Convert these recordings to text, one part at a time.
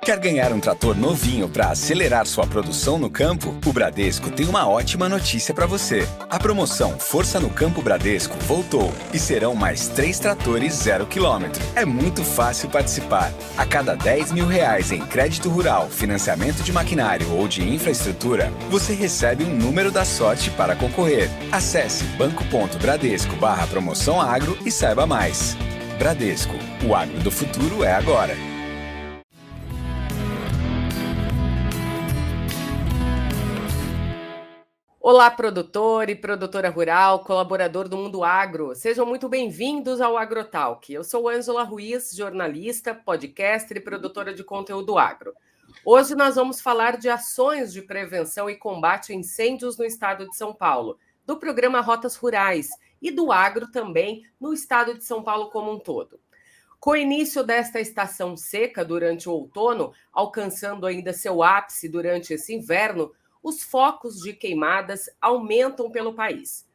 Quer ganhar um trator novinho para acelerar sua produção no campo? O Bradesco tem uma ótima notícia para você. A promoção Força no Campo Bradesco voltou e serão mais 3 tratores 0 km. É muito fácil participar. A cada R$ 10.000 em crédito rural, financiamento de maquinário ou de infraestrutura, você recebe um número da sorte para concorrer. Acesse banco.bradesco/promoção agro e saiba mais. Bradesco, o agro do futuro é agora. Olá, produtor e produtora rural, colaborador do Mundo Agro. Sejam muito bem-vindos ao AgroTalk. Eu sou Ângela Ruiz, jornalista, podcaster e produtora de conteúdo agro. Hoje nós vamos falar de ações de prevenção e combate a incêndios no estado de São Paulo, do programa Rotas Rurais e do agro também no estado de São Paulo como um todo. Com o início desta estação seca durante o outono, alcançando ainda seu ápice durante esse inverno, os focos de queimadas aumentam pelo país.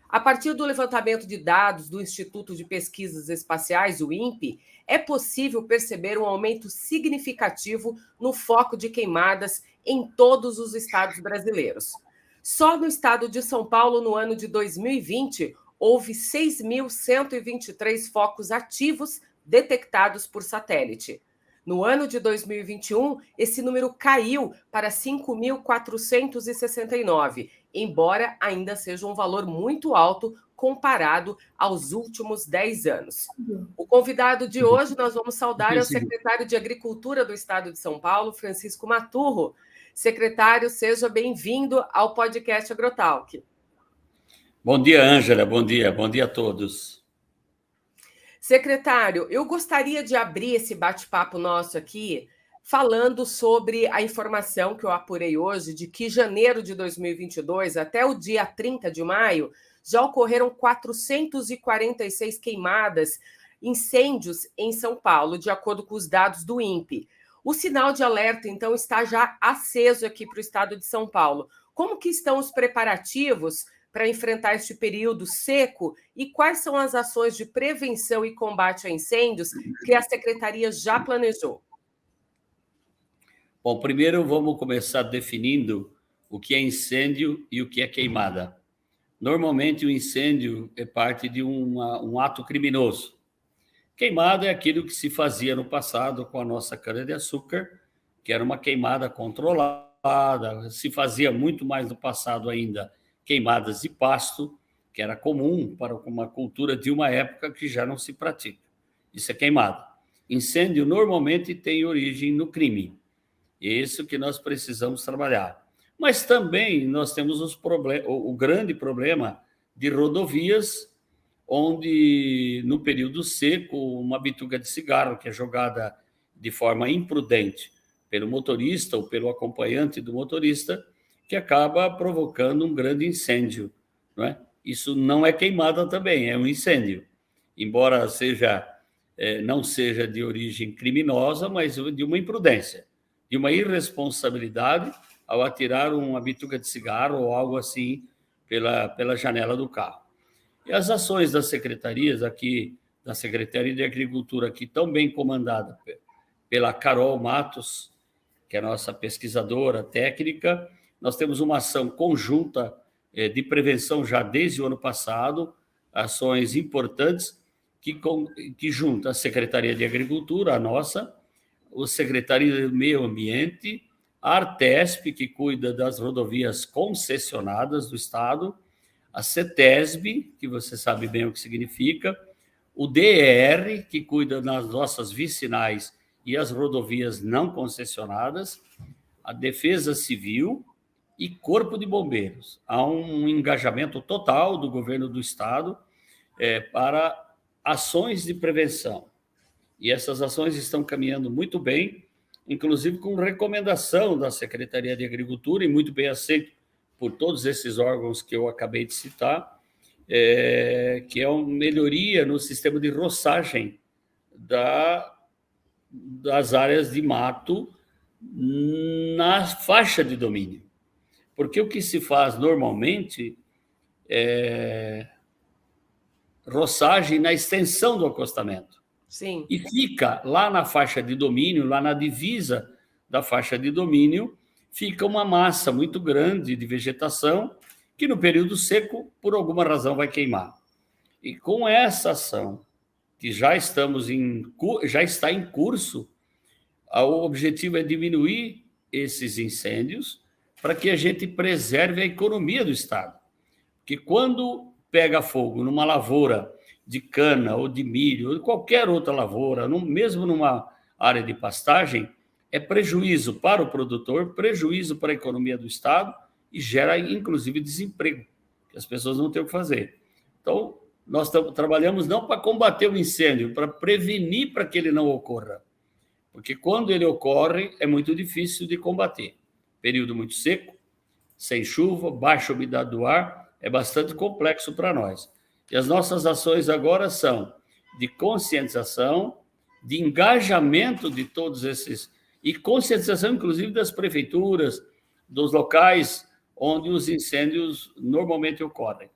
A partir do levantamento de dados do Instituto de Pesquisas Espaciais, o INPE, é possível perceber um aumento significativo no foco de queimadas em todos os estados brasileiros. Só no estado de São Paulo, no ano de 2020, houve 6.123 focos ativos detectados por satélite. No ano de 2021, esse número caiu para 5.469, embora ainda seja um valor muito alto comparado aos últimos 10 anos. O convidado de hoje, nós vamos saudar, é o secretário de Agricultura do Estado de São Paulo, Francisco Maturro. Secretário, seja bem-vindo ao podcast AgroTalk. Bom dia, Ângela. Bom dia a todos. Secretário, eu gostaria de abrir esse bate-papo nosso aqui falando sobre a informação que eu apurei hoje de que janeiro de 2022 até o dia 30 de maio já ocorreram 446 queimadas, incêndios em São Paulo, de acordo com os dados do INPE. O sinal de alerta, então, está já aceso aqui para o estado de São Paulo. Como que estão os preparativos para enfrentar este período seco e quais são as ações de prevenção e combate a incêndios que a Secretaria já planejou? Bom, primeiro vamos começar definindo o que é incêndio e o que é queimada. Normalmente o incêndio é parte de um ato criminoso. Queimada é aquilo que se fazia no passado com a nossa cana-de-açúcar, que era uma queimada controlada, se fazia muito mais no passado ainda queimadas de pasto, que era comum para uma cultura de uma época que já não se pratica. Isso é queimada. Incêndio normalmente tem origem no crime. É isso que nós precisamos trabalhar. Mas também nós temos o grande problema de rodovias, onde no período seco, uma bituca de cigarro que é jogada de forma imprudente pelo motorista ou pelo acompanhante do motorista, que acaba provocando um grande incêndio, não é? Isso não é queimada também, é um incêndio. Embora não seja de origem criminosa, mas de uma imprudência, de uma irresponsabilidade ao atirar uma bituca de cigarro ou algo assim pela janela do carro. E as ações das secretarias aqui, da Secretaria de Agricultura, aqui tão bem comandada pela Carol Matos, que é a nossa pesquisadora técnica, nós temos uma ação conjunta de prevenção já desde o ano passado, ações importantes que junta a Secretaria de Agricultura, a nossa, a Secretaria do Meio Ambiente, a Artesp, que cuida das rodovias concessionadas do Estado, a CETESB, que você sabe bem o que significa, o DER, que cuida das nossas vicinais e as rodovias não concessionadas, a Defesa Civil e Corpo de Bombeiros. Há um engajamento total do governo do Estado para ações de prevenção. E essas ações estão caminhando muito bem, inclusive com recomendação da Secretaria de Agricultura, e muito bem aceito por todos esses órgãos que eu acabei de citar, que é uma melhoria no sistema de roçagem das áreas de mato na faixa de domínio. Porque o que se faz normalmente é roçagem na extensão do acostamento. Sim. E fica lá na faixa de domínio, lá na divisa da faixa de domínio, fica uma massa muito grande de vegetação que no período seco, por alguma razão, vai queimar. E com essa ação, que já está em curso, o objetivo é diminuir esses incêndios para que a gente preserve a economia do Estado. Porque quando pega fogo numa lavoura de cana ou de milho, ou qualquer outra lavoura, mesmo numa área de pastagem, é prejuízo para o produtor, prejuízo para a economia do Estado e gera, inclusive, desemprego, que as pessoas não têm o que fazer. Então, nós trabalhamos não para combater o incêndio, para prevenir para que ele não ocorra. Porque quando ele ocorre, é muito difícil de combater. Período muito seco, sem chuva, baixa umidade do ar, é bastante complexo para nós. E as nossas ações agora são de conscientização, de engajamento de todos esses, e conscientização, inclusive, das prefeituras, dos locais onde os incêndios normalmente ocorrem.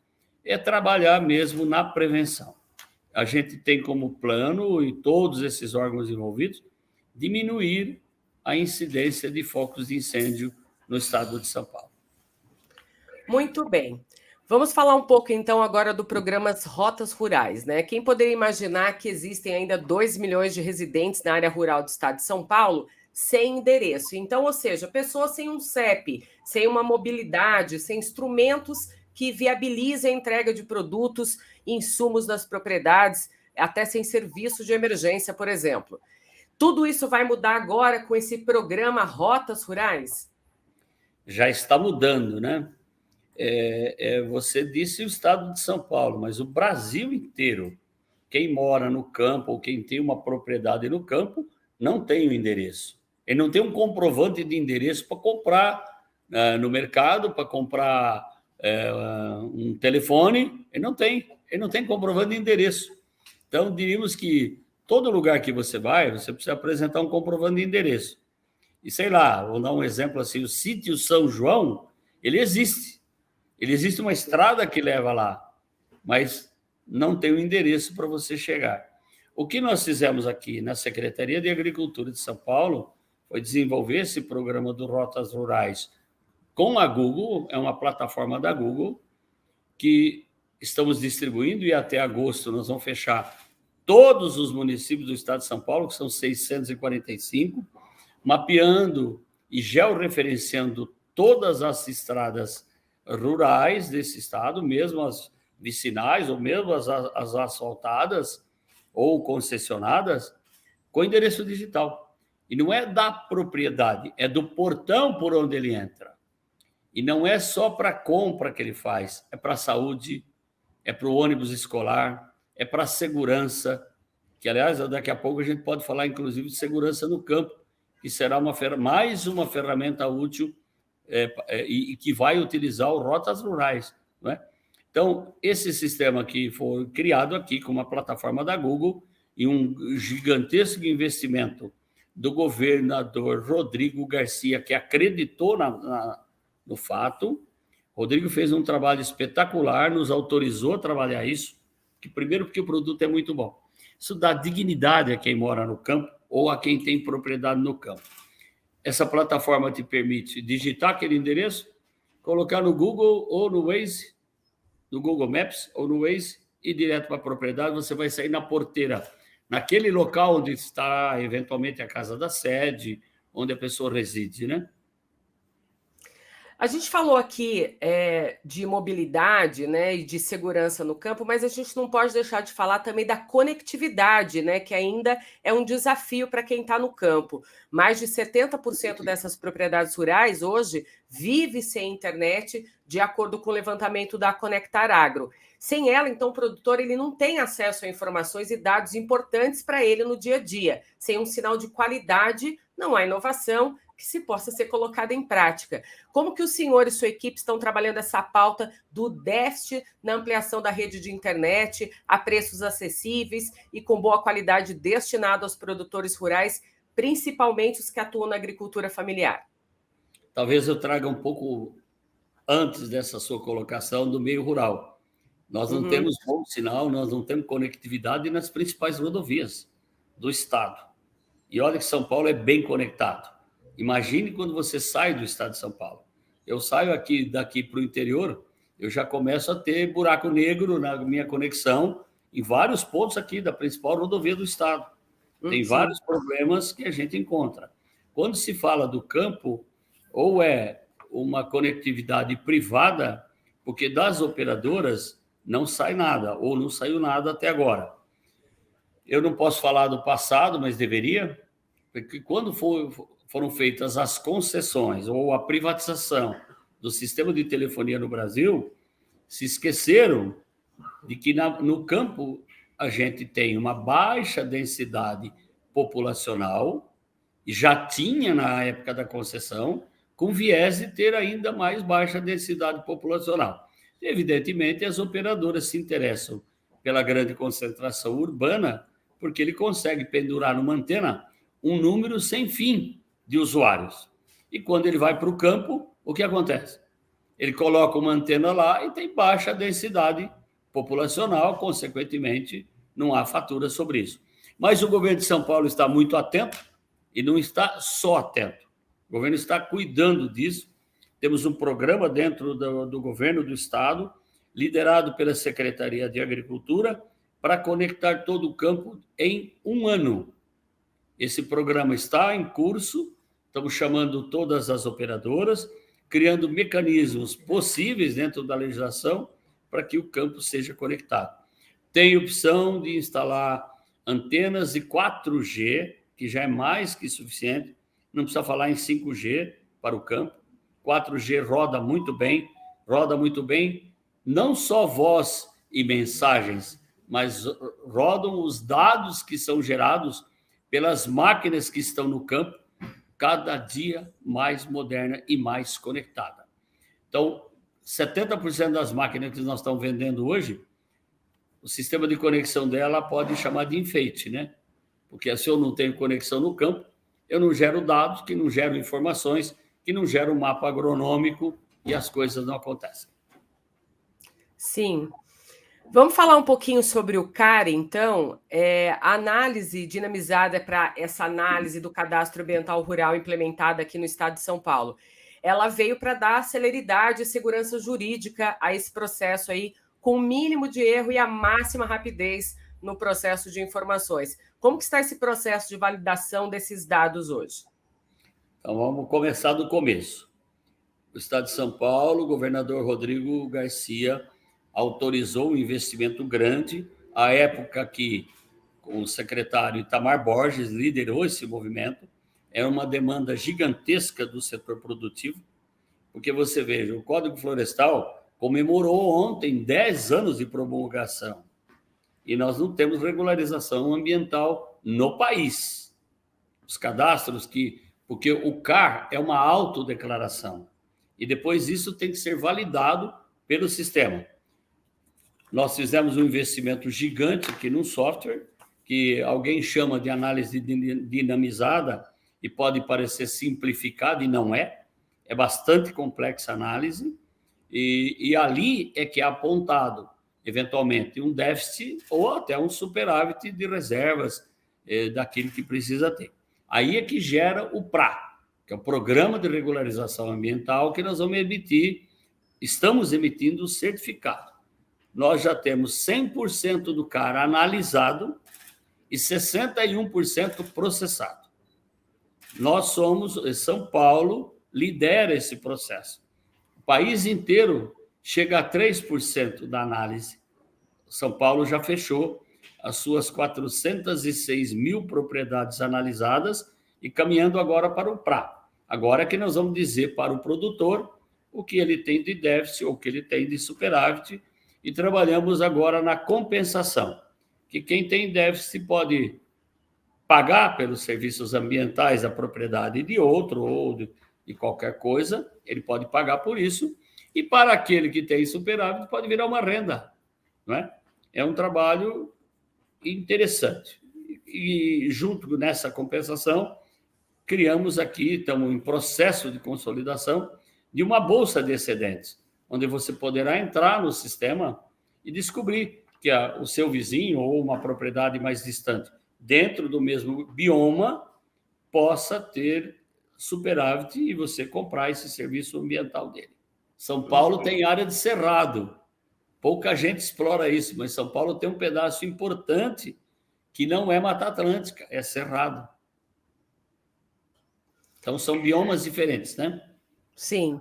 É trabalhar mesmo na prevenção. A gente tem como plano, e todos esses órgãos envolvidos, diminuir a incidência de focos de incêndio no estado de São Paulo. Muito bem. Vamos falar um pouco, então, agora do programa Rotas Rurais, né? Quem poderia imaginar que existem ainda 2 milhões de residentes na área rural do estado de São Paulo sem endereço? Então, ou seja, pessoas sem um CEP, sem uma mobilidade, sem instrumentos que viabilizem a entrega de produtos e insumos das propriedades, até sem serviço de emergência, por exemplo. Tudo isso vai mudar agora com esse programa Rotas Rurais? Já está mudando, né? Você disse o estado de São Paulo, mas o Brasil inteiro, quem mora no campo ou quem tem uma propriedade no campo, não tem o endereço. Ele não tem um comprovante de endereço para comprar no mercado, para comprar um telefone, ele não tem comprovante de endereço. Então, diríamos que todo lugar que você vai, você precisa apresentar um comprovante de endereço. E sei lá, vou dar um exemplo assim, o sítio São João, ele existe. Ele existe uma estrada que leva lá, mas não tem o endereço para você chegar. O que nós fizemos aqui na Secretaria de Agricultura de São Paulo foi desenvolver esse programa do Rotas Rurais com a Google, é uma plataforma da Google, que estamos distribuindo e até agosto nós vamos fechar todos os municípios do estado de São Paulo, que são 645, mapeando e georreferenciando todas as estradas rurais desse estado, mesmo as vicinais, ou mesmo as asfaltadas ou concessionadas, com endereço digital. E não é da propriedade, é do portão por onde ele entra. E não é só para a compra que ele faz, é para a saúde, é para o ônibus escolar, é para a segurança, que, aliás, daqui a pouco a gente pode falar, inclusive, de segurança no campo, que será mais uma ferramenta útil e que vai utilizar o Rotas Rurais. Não é? Então, esse sistema aqui foi criado aqui com uma plataforma da Google e um gigantesco investimento do governador Rodrigo Garcia, que acreditou no fato. Rodrigo fez um trabalho espetacular, nos autorizou a trabalhar isso, primeiro porque o produto é muito bom. Isso dá dignidade a quem mora no campo ou a quem tem propriedade no campo. Essa plataforma te permite digitar aquele endereço, colocar no Google ou no Waze, no Google Maps ou no Waze, e direto para a propriedade, você vai sair na porteira, naquele local onde está, eventualmente, a casa da sede, onde a pessoa reside, né? A gente falou aqui de mobilidade, né, e de segurança no campo, mas a gente não pode deixar de falar também da conectividade, né, que ainda é um desafio para quem está no campo. Mais de 70% dessas propriedades rurais hoje vive sem internet, de acordo com o levantamento da Conectar Agro. Sem ela, então, o produtor ele não tem acesso a informações e dados importantes para ele no dia a dia. Sem um sinal de qualidade, não há inovação que se possa ser colocada em prática. Como que o senhor e sua equipe estão trabalhando essa pauta do déficit na ampliação da rede de internet a preços acessíveis e com boa qualidade destinado aos produtores rurais, principalmente os que atuam na agricultura familiar? Talvez eu traga um pouco antes dessa sua colocação do meio rural. Nós não temos bom sinal, nós não temos conectividade nas principais rodovias do estado. E olha que São Paulo é bem conectado. Imagine quando você sai do estado de São Paulo. Eu saio daqui para o interior, eu já começo a ter buraco negro na minha conexão em vários pontos aqui da principal rodovia do estado. Tem vários problemas que a gente encontra. Quando se fala do campo, ou é uma conectividade privada, porque das operadoras não sai nada, ou não saiu nada até agora. Eu não posso falar do passado, mas deveria, porque quando foram feitas as concessões ou a privatização do sistema de telefonia no Brasil, se esqueceram de que no campo a gente tem uma baixa densidade populacional, e já tinha na época da concessão, com viés de ter ainda mais baixa densidade populacional. Evidentemente, as operadoras se interessam pela grande concentração urbana, porque ele consegue pendurar numa antena um número sem fim de usuários. E quando ele vai para o campo, o que acontece? Ele coloca uma antena lá e tem baixa densidade populacional, consequentemente, não há fatura sobre isso. Mas o governo de São Paulo está muito atento e não está só atento. O governo está cuidando disso. Temos um programa dentro do governo do estado, liderado pela Secretaria de Agricultura, para conectar todo o campo em um ano. Esse programa está em curso, estamos chamando todas as operadoras, criando mecanismos possíveis dentro da legislação para que o campo seja conectado. Tem opção de instalar antenas de 4G, que já é mais que suficiente, não precisa falar em 5G para o campo. 4G roda muito bem, não só voz e mensagens, mas rodam os dados que são gerados pelas máquinas que estão no campo, cada dia mais moderna e mais conectada. Então, 70% das máquinas que nós estamos vendendo hoje, o sistema de conexão dela pode chamar de enfeite, né? Porque se eu não tenho conexão no campo, eu não gero dados, que não gero informações, que não gero um mapa agronômico e as coisas não acontecem. Sim. Vamos falar um pouquinho sobre o CAR, então. A análise dinamizada para essa análise do cadastro ambiental rural implementada aqui no estado de São Paulo. Ela veio para dar celeridade e segurança jurídica a esse processo aí, com o mínimo de erro e a máxima rapidez no processo de informações. Como que está esse processo de validação desses dados hoje? Então, vamos começar do começo. O estado de São Paulo, o governador Rodrigo Garcia autorizou um investimento grande, à época que o secretário Itamar Borges liderou esse movimento. Era uma demanda gigantesca do setor produtivo, porque você veja, o Código Florestal comemorou ontem 10 anos de promulgação e nós não temos regularização ambiental no país. Os cadastros porque o CAR é uma autodeclaração e depois isso tem que ser validado pelo sistema. Nós fizemos um investimento gigante aqui num software que alguém chama de análise dinamizada e pode parecer simplificado e não é. É bastante complexa a análise e ali é que é apontado, eventualmente, um déficit ou até um superávit de reservas daquilo que precisa ter. Aí é que gera o PRA, que é o Programa de Regularização Ambiental, que nós vamos emitir, estamos emitindo o certificado. Nós já temos 100% do CAR analisado e 61% processado. São Paulo lidera esse processo. O país inteiro chega a 3% da análise. São Paulo já fechou as suas 406 mil propriedades analisadas e caminhando agora para o PRA. Agora é que nós vamos dizer para o produtor o que ele tem de déficit ou o que ele tem de superávit e trabalhamos agora na compensação, que quem tem déficit pode pagar pelos serviços ambientais da propriedade de outro ou de qualquer coisa, ele pode pagar por isso, e para aquele que tem superávit pode virar uma renda, não é? É um trabalho interessante. E junto nessa compensação, criamos aqui, estamos em processo de consolidação de uma bolsa de excedentes, onde você poderá entrar no sistema e descobrir que o seu vizinho ou uma propriedade mais distante, dentro do mesmo bioma, possa ter superávit e você comprar esse serviço ambiental dele. São Paulo tem área de cerrado. Pouca gente explora isso, mas São Paulo tem um pedaço importante que não é Mata Atlântica, é cerrado. Então, são biomas diferentes, né? Sim.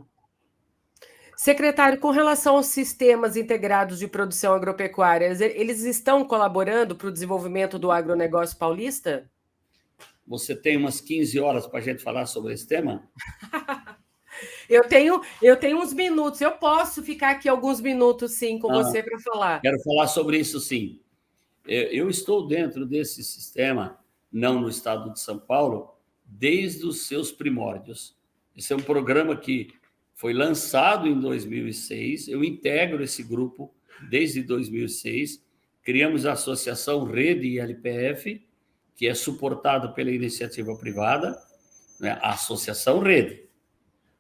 Secretário, com relação aos sistemas integrados de produção agropecuária, eles estão colaborando para o desenvolvimento do agronegócio paulista? Você tem umas 15 horas para a gente falar sobre esse tema? Eu tenho uns minutos. Eu posso ficar aqui alguns minutos, sim, com você para falar. Quero falar sobre isso, sim. Eu estou dentro desse sistema, não no estado de São Paulo, desde os seus primórdios. Esse é um programa que foi lançado em 2006. Eu integro esse grupo desde 2006. Criamos a Associação Rede ILPF, que é suportada pela iniciativa privada, né? A Associação Rede.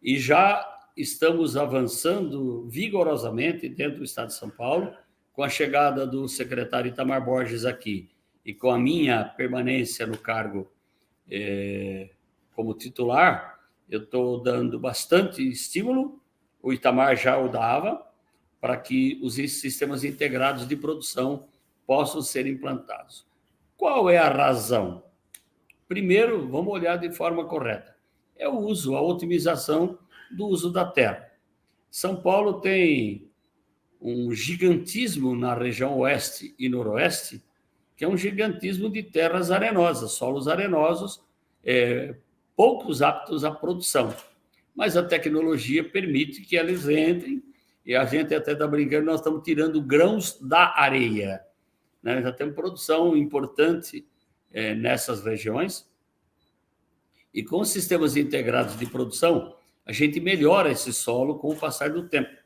E já estamos avançando vigorosamente dentro do estado de São Paulo, com a chegada do secretário Itamar Borges aqui e com a minha permanência no cargo como titular, eu estou dando bastante estímulo, o Itamar já o dava, para que os sistemas integrados de produção possam ser implantados. Qual é a razão? Primeiro, vamos olhar de forma correta. É o uso, a otimização do uso da terra. São Paulo tem um gigantismo na região oeste e noroeste, que é um gigantismo de terras arenosas, solos arenosos, poucos aptos à produção. Mas a tecnologia permite que eles entrem, e a gente até está brincando, nós estamos tirando grãos da areia, né? Já temos produção importante nessas regiões, e com sistemas integrados de produção, a gente melhora esse solo com o passar do tempo.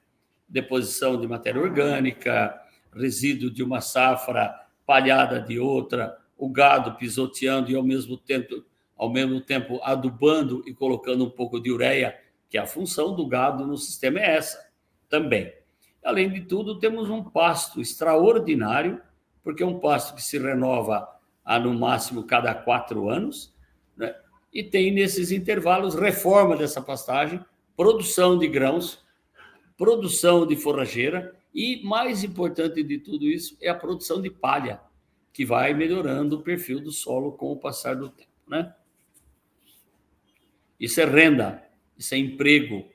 Deposição de matéria orgânica, resíduo de uma safra, palhada de outra, o gado pisoteando e, ao mesmo tempo, adubando e colocando um pouco de ureia, que a função do gado no sistema é essa também. Além de tudo, temos um pasto extraordinário, porque é um pasto que se renova no máximo cada 4 anos, né? E tem nesses intervalos reforma dessa pastagem, produção de grãos, produção de forrageira e, mais importante de tudo isso, é a produção de palha, que vai melhorando o perfil do solo com o passar do tempo, né? Isso é renda, isso é emprego.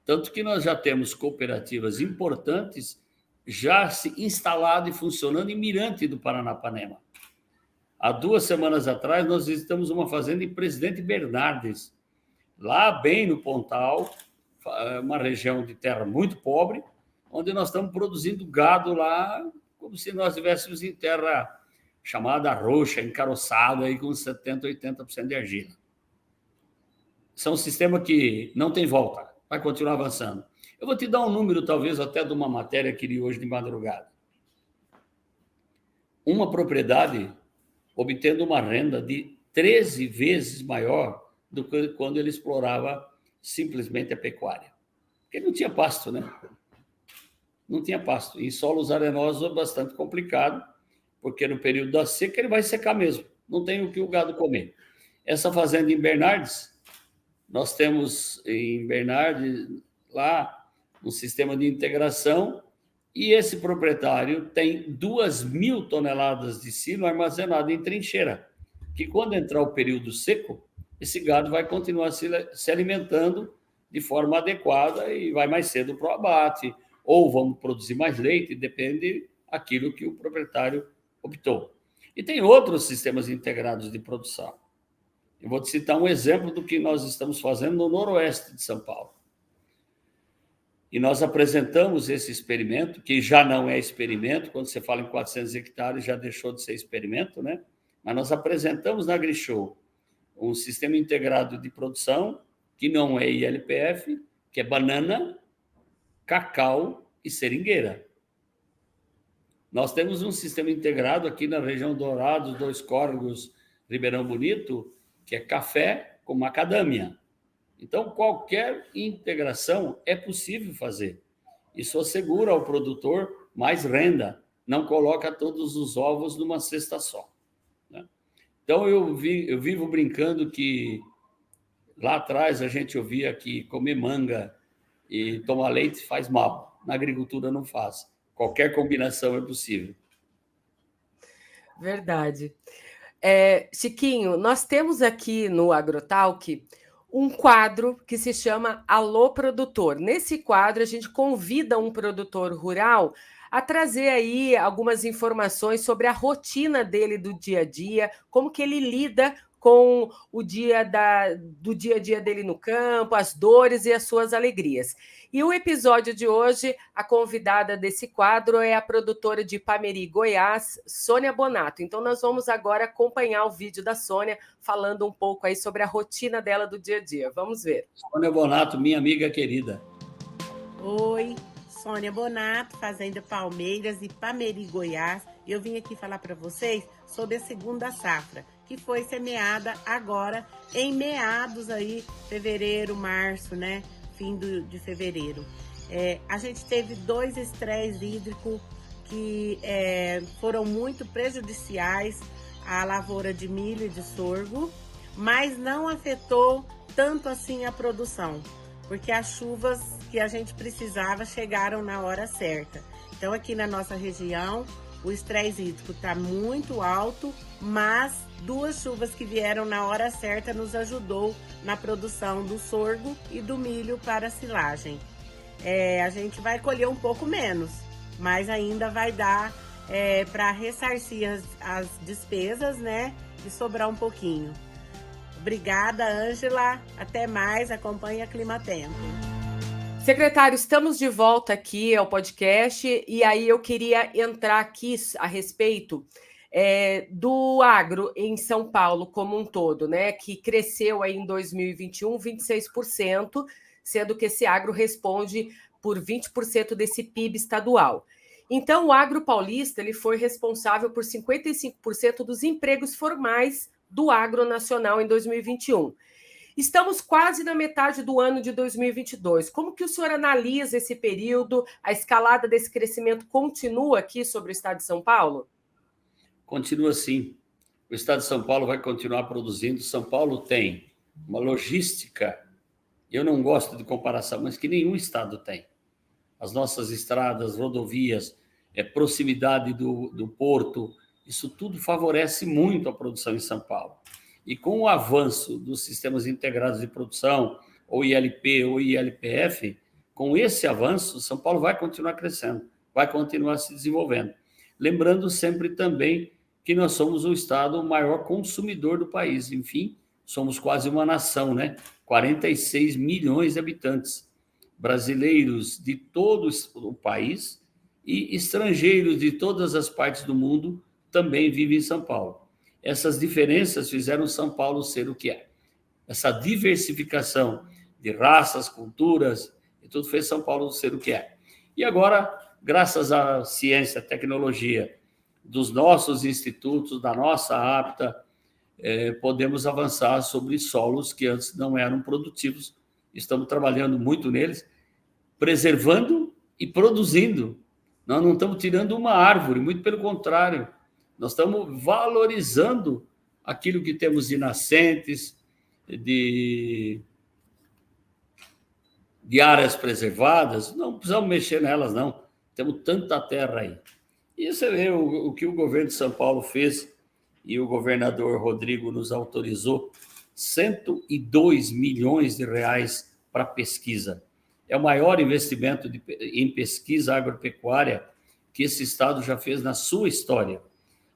Tanto que nós já temos cooperativas importantes já se instalado e funcionando em Mirante do Paranapanema. Há 2 semanas atrás, nós visitamos uma fazenda em Presidente Bernardes, lá bem no Pontal, uma região de terra muito pobre, onde nós estamos produzindo gado lá, como se nós estivéssemos em terra chamada roxa, encaroçada, aí, com 70%, 80% de argila. Isso é um sistema que não tem volta, vai continuar avançando. Eu vou te dar um número, talvez, até de uma matéria que li hoje de madrugada. Uma propriedade obtendo uma renda de 13 vezes maior do que quando ele explorava simplesmente a pecuária. Porque não tinha pasto, né? Não tinha pasto. Em solos arenosos é bastante complicado, porque no período da seca ele vai secar mesmo. Não tem o que o gado comer. Essa fazenda em Bernardes, nós temos em Bernardes lá um sistema de integração e esse proprietário tem 2.000 toneladas de silo armazenado em trincheira, que quando entrar o período seco, esse gado vai continuar se alimentando de forma adequada e vai mais cedo para o abate, ou vamos produzir mais leite, depende daquilo que o proprietário optou. E tem outros sistemas integrados de produção. Eu vou te citar um exemplo do que nós estamos fazendo no noroeste de São Paulo. E nós apresentamos esse experimento, que já não é experimento, quando você fala em 400 hectares já deixou de ser experimento, né? Mas nós apresentamos na AgriShow um sistema integrado de produção, que não é ILPF, que é banana, cacau e seringueira. Nós temos um sistema integrado aqui na região Dourados, Dois Córregos, Ribeirão Bonito, que é café com macadâmia. Então, qualquer integração é possível fazer. Isso assegura ao produtor mais renda, não coloca todos os ovos numa cesta só, né? Então, eu vivo brincando que Lá atrás a gente ouvia que comer manga e tomar leite faz mal. Na agricultura não faz. Qualquer combinação é possível. Verdade. Chiquinho, nós temos aqui no Agrotalk um quadro que se chama Alô Produtor. Nesse quadro, a gente convida um produtor rural a trazer aí algumas informações sobre a rotina dele do dia a dia, como que ele lida com o do dia a dia dele no campo, as dores e as suas alegrias. E o episódio de hoje, a convidada desse quadro é a produtora de Ipameri, Goiás, Sônia Bonato. Então, nós vamos agora acompanhar o vídeo da Sônia, falando um pouco aí sobre a rotina dela do dia a dia. Vamos ver. Sônia Bonato, minha amiga querida. Oi, Sônia Bonato, Fazenda Palmeiras, Ipameri, Goiás. E eu vim aqui falar para vocês sobre a segunda safra, que foi semeada agora em meados aí, fevereiro, março, né? Fim de fevereiro. A gente teve 2 estresses hídricos que foram muito prejudiciais à lavoura de milho e de sorgo, mas não afetou tanto assim a produção, porque as chuvas que a gente precisava chegaram na hora certa. Então aqui na nossa região o estresse hídrico está muito alto, mas 2 chuvas que vieram na hora certa nos ajudou na produção do sorgo e do milho para silagem. A gente vai colher um pouco menos, mas ainda vai dar para ressarcir as despesas, né? E sobrar um pouquinho. Obrigada, Ângela. Até mais. Acompanhe a Climatempo. Secretário, estamos de volta aqui ao podcast e aí eu queria entrar aqui a respeito do agro em São Paulo como um todo, né? Que cresceu aí em 2021 26%, sendo que esse agro responde por 20% desse PIB estadual. Então, o agro paulista ele foi responsável por 55% dos empregos formais do agro nacional em 2021. Estamos quase na metade do ano de 2022. Como que o senhor analisa esse período? A escalada desse crescimento continua aqui sobre o estado de São Paulo? Continua sim. O estado de São Paulo vai continuar produzindo. São Paulo tem uma logística, eu não gosto de comparação, mas que nenhum estado tem. As nossas estradas, rodovias, proximidade do porto, isso tudo favorece muito a produção em São Paulo. E com o avanço dos sistemas integrados de produção, ou ILP ou ILPF, com esse avanço, São Paulo vai continuar crescendo, vai continuar se desenvolvendo. Lembrando sempre também que nós somos o estado maior consumidor do país. Enfim, somos quase uma nação, né? 46 milhões de habitantes, brasileiros de todo o país e estrangeiros de todas as partes do mundo também vivem em São Paulo. Essas diferenças fizeram São Paulo ser o que é. Essa diversificação de raças, culturas, e tudo fez São Paulo ser o que é. E agora, graças à ciência, tecnologia, dos nossos institutos, da nossa APTA, podemos avançar sobre solos que antes não eram produtivos. Estamos trabalhando muito neles, preservando e produzindo. Nós não estamos tirando uma árvore, muito pelo contrário. Nós estamos valorizando aquilo que temos de nascentes, de áreas preservadas. Não precisamos mexer nelas, não. Temos tanta terra aí. E você vê o que o governo de São Paulo fez, e o governador Rodrigo nos autorizou 102 milhões de reais para pesquisa. É o maior investimento em pesquisa agropecuária que esse estado já fez na sua história.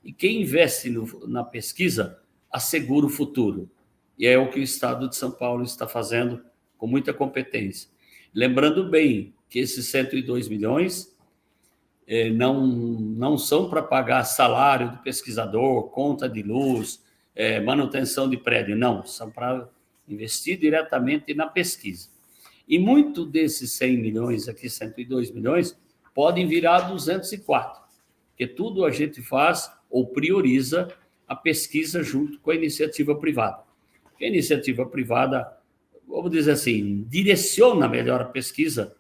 E quem investe na pesquisa assegura o futuro. E é o que o estado de São Paulo está fazendo com muita competência. Lembrando bem que esses 102 milhões não são para pagar salário do pesquisador, conta de luz, manutenção de prédio, não. São para investir diretamente na pesquisa. E muito desses 100 milhões, aqui 102 milhões, podem virar 204, porque tudo a gente faz ou prioriza a pesquisa junto com a iniciativa privada. Porque a iniciativa privada, vamos dizer assim, direciona melhor a pesquisa,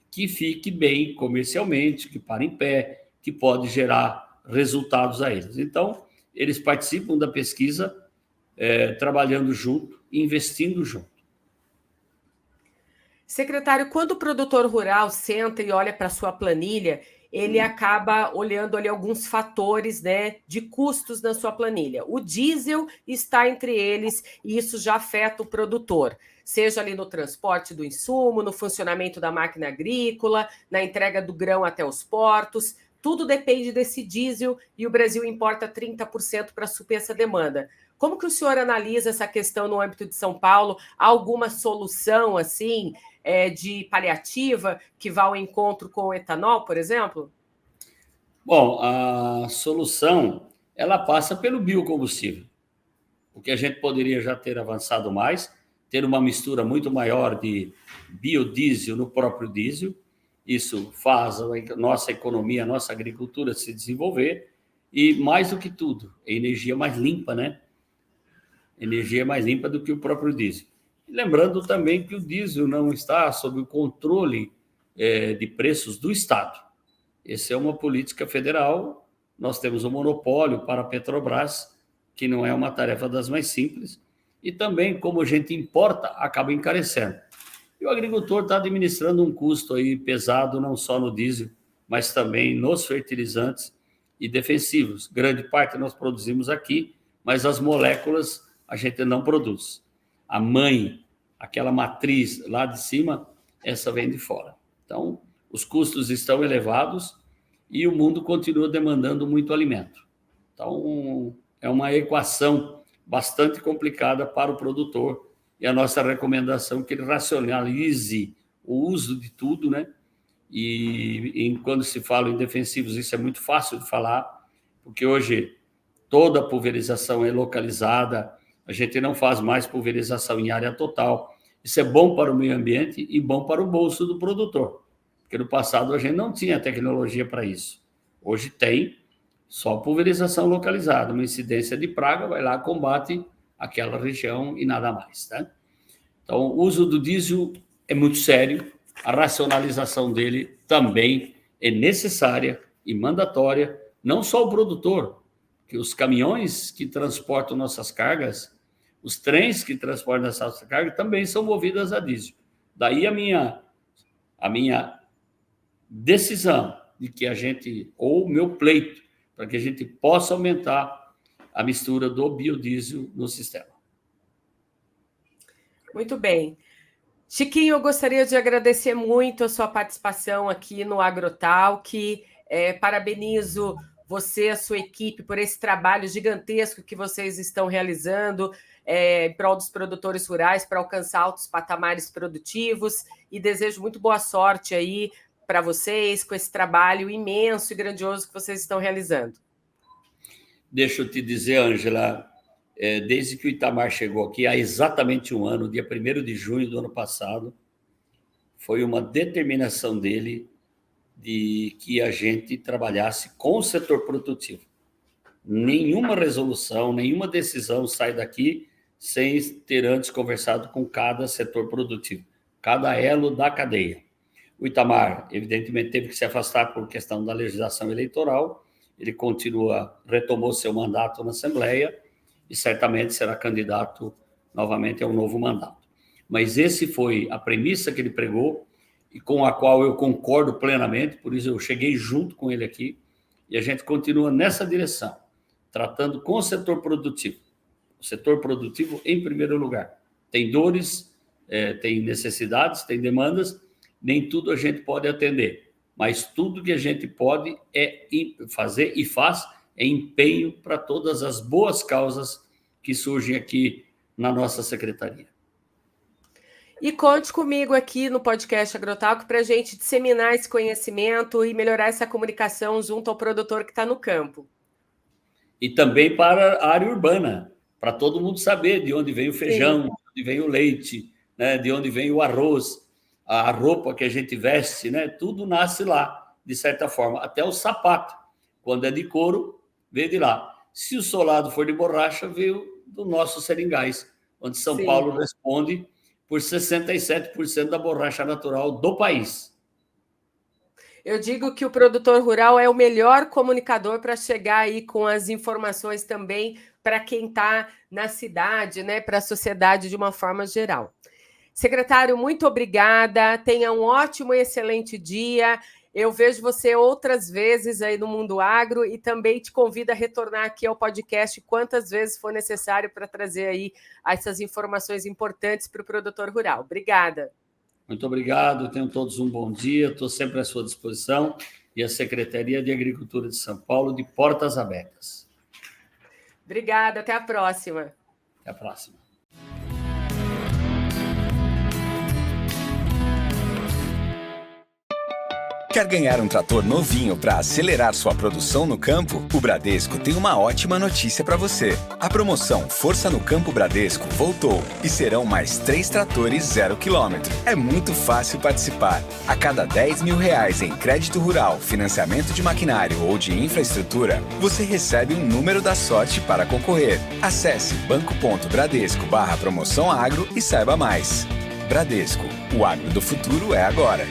que fique bem comercialmente, que pare em pé, que pode gerar resultados a eles. Então, eles participam da pesquisa trabalhando junto, investindo junto. Secretário, quando o produtor rural senta e olha para a sua planilha, ele acaba olhando ali alguns fatores, né, de custos na sua planilha. O diesel está entre eles e isso já afeta o produtor, seja ali no transporte do insumo, no funcionamento da máquina agrícola, na entrega do grão até os portos. Tudo depende desse diesel e o Brasil importa 30% para suprir essa demanda. Como que o senhor analisa essa questão no âmbito de São Paulo? Há alguma solução assim de paliativa que vá ao encontro com o etanol, por exemplo? Bom, a solução ela passa pelo biocombustível. O que a gente poderia já ter avançado mais, ter uma mistura muito maior de biodiesel no próprio diesel. Isso faz a nossa economia, a nossa agricultura se desenvolver. E, mais do que tudo, a energia mais limpa, né? Energia mais limpa do que o próprio diesel. E lembrando também que o diesel não está sob o controle de preços do Estado. Essa é uma política federal. Nós temos um monopólio para a Petrobras, que não é uma tarefa das mais simples. E também, como a gente importa, acaba encarecendo. E o agricultor está administrando um custo aí pesado, não só no diesel, mas também nos fertilizantes e defensivos. Grande parte nós produzimos aqui, mas as moléculas a gente não produz. A mãe, aquela matriz lá de cima, essa vem de fora. Então, os custos estão elevados e o mundo continua demandando muito alimento. Então, é uma equação bastante complicada para o produtor e a nossa recomendação é que ele racionalize o uso de tudo, né? E quando se fala em defensivos, isso é muito fácil de falar, porque hoje toda a pulverização é localizada, a gente não faz mais pulverização em área total. Isso é bom para o meio ambiente e bom para o bolso do produtor, porque no passado a gente não tinha tecnologia para isso. Hoje tem só pulverização localizada, uma incidência de praga, vai lá, combate aquela região e nada mais, tá? Então, o uso do diesel é muito sério, a racionalização dele também é necessária e mandatória, não só o produtor, que os caminhões que transportam nossas cargas, os trens que transportam nossas cargas também são movidos a diesel. Daí a minha decisão de que a gente, ou o meu pleito, para que a gente possa aumentar a mistura do biodiesel no sistema. Muito bem. Chiquinho, eu gostaria de agradecer muito a sua participação aqui no Agrotalk. Parabenizo você, a sua equipe, por esse trabalho gigantesco que vocês estão realizando em prol dos produtores rurais para alcançar altos patamares produtivos e desejo muito boa sorte aí para vocês com esse trabalho imenso e grandioso que vocês estão realizando. Deixa eu te dizer, Ângela, desde que o Itamar chegou aqui, há exatamente um ano, dia 1º de junho do ano passado, foi uma determinação dele de que a gente trabalhasse com o setor produtivo. Nenhuma resolução, nenhuma decisão sai daqui sem ter antes conversado com cada setor produtivo, cada elo da cadeia. O Itamar, evidentemente, teve que se afastar por questão da legislação eleitoral, ele retomou seu mandato na Assembleia e certamente será candidato novamente a um novo mandato. Mas esse foi a premissa que ele pregou e com a qual eu concordo plenamente, por isso eu cheguei junto com ele aqui, e a gente continua nessa direção, tratando com o setor produtivo. O setor produtivo em primeiro lugar. Tem dores, tem necessidades, tem demandas, nem tudo a gente pode atender, mas tudo que a gente pode fazer e faz é empenho para todas as boas causas que surgem aqui na nossa secretaria. E conte comigo aqui no podcast Agrotalk para a gente disseminar esse conhecimento e melhorar essa comunicação junto ao produtor que está no campo. E também para a área urbana, para todo mundo saber de onde vem o feijão, de onde vem o leite, né, de onde vem o arroz, a roupa que a gente veste, né, tudo nasce lá, de certa forma. Até o sapato, quando é de couro, veio de lá. Se o solado for de borracha, veio do nosso Seringais, onde São Paulo responde por 67% da borracha natural do país. Eu digo que o produtor rural é o melhor comunicador para chegar aí com as informações também para quem está na cidade, né, para a sociedade de uma forma geral. Secretário, muito obrigada. Tenha um ótimo e excelente dia. Eu vejo você outras vezes aí no Mundo Agro e também te convido a retornar aqui ao podcast quantas vezes for necessário para trazer aí essas informações importantes para o produtor rural. Obrigada. Muito obrigado, tenham todos um bom dia, estou sempre à sua disposição e a Secretaria de Agricultura de São Paulo de portas abertas. Obrigada, até a próxima. Até a próxima. Quer ganhar um trator novinho para acelerar sua produção no campo? O Bradesco tem uma ótima notícia para você. A promoção Força no Campo Bradesco voltou e serão mais 3 tratores 0 km. É muito fácil participar. A cada R$10 mil em crédito rural, financiamento de maquinário ou de infraestrutura, você recebe um número da sorte para concorrer. Acesse banco.bradesco/promoção agro e saiba mais. Bradesco, o agro do futuro é agora.